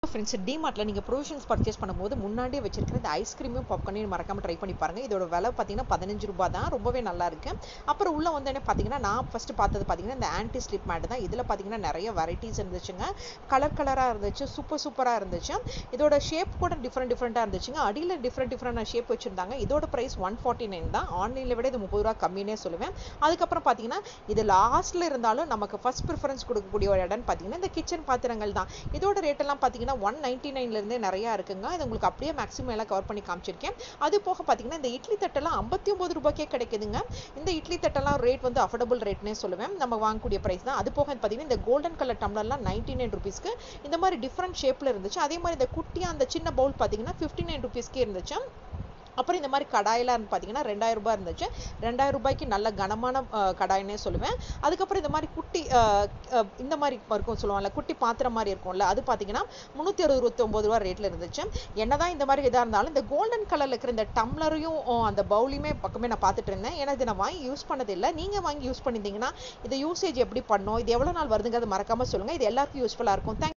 Friends, டிமார்ட்ல நீங்க provisions purchase பண்ணும்போது முன்னாடியே வச்சிருக்கிற இந்த ஐஸ்கிரீமும் பாப்கார்னையும் மறக்காம ட்ரை பண்ணி பாருங்க. இதோட விலை பார்த்தீங்கன்னா ₹15 தான். ரொம்பவே நல்லா இருக்கு. அப்புறம் உள்ள வந்தோடனே பார்த்தீங்கன்னா நான் ஃபர்ஸ்ட் பார்த்தது பார்த்தீங்கன்னா இந்த ஆன்டி ஸ்லிப் மேட் தான். இதில் பார்த்தீங்கன்னா நிறைய வெரைட்டிஸ் இருந்துச்சுங்க. கலராக இருந்துச்சு, சூப்பராக இருந்துச்சு. இதோட ஷேப் கூட டிஃப்ரெண்ட்டாக இருந்துச்சுங்க. அடியில் டிஃப்ரெண்டான ஷேப் வச்சிருந்தாங்க. இதோட ப்ரைஸ் 149 தான். ஆன்லைனில் விட இது ₹30 கம்மினே சொல்லுவேன். அதுக்கப்புறம் பார்த்தீங்கன்னா இது லாஸ்ட்ல இருந்தாலும் நமக்கு ஃபர்ஸ்ட் ப்ரிஃபரன்ஸ் கொடுக்கக்கூடிய ஒரு இடம்னு பார்த்தீங்கன்னா இந்த கிச்சன் பாத்திரங்கள் தான். இதோட ரேட் எல்லாம் பார்த்தீங்கன்னா 199 இருந்தே நிறைய இருக்குங்க. இது உங்களுக்கு அப்படியே மேக்ஸிமம் எல்லாம் கவர் பண்ணி காமிச்சிருக்கேன். அது போக பார்த்தீங்கன்னா இந்த இட்லி தட்டெல்லாம் ₹59 கிடைக்குதுங்க. இந்த இட்லி தட்டெல்லாம் ரேட் வந்து அஃபோர்டபுள் ரேட்னே சொல்லுவேன். நம்ம வாங்கக்கூடிய பிரைஸ் தான். அது போக பார்த்தீங்கன்னா இந்த கோல்டன் கலர் டம்ளர்லாம் ₹99 இந்த மாதிரி டிஃப்ரெண்ட் ஷேப்ல இருந்துச்சு. அதே மாதிரி இந்த குட்டியா அந்த சின்ன பவுல் பார்த்தீங்கன்னா ₹59 இருந்துச்சு. அப்புறம் இந்த மாதிரி கடாயெல்லாம் பார்த்தீங்கன்னா ₹2000 இருந்துச்சு. ₹2000 நல்ல கனமான கடாய்னே சொல்லுவேன். அதுக்கப்புறம் இந்த மாதிரி குட்டி இந்த மாதிரி இருக்கும் சொல்லுவாங்கல்ல, குட்டி பாத்திரம் மாதிரி இருக்கும்ல, அது பார்த்தீங்கன்னா ₹369 ரேட்ல இருந்துச்சு. என்னதான் இந்த மாதிரி இதாக இருந்தாலும் இந்த கோல்டன் கலர்ல இருக்கிற இந்த டம்ளரையும் அந்த பவுலையுமே பக்கமே நான் பார்த்துட்டு இருந்தேன். ஏன்னா இதை நான் வாங்கி யூஸ் பண்ணதில்லை. நீங்கள் வாங்கி யூஸ் பண்ணியிருந்தீங்கன்னா இதை யூசேஜ் எப்படி பண்ணோம், இது எவ்வளோ நாள் வருதுங்கிறது மறக்காம சொல்லுங்கள். இது எல்லாருக்கும் யூஸ்ஃபுல்லாக இருக்கும்.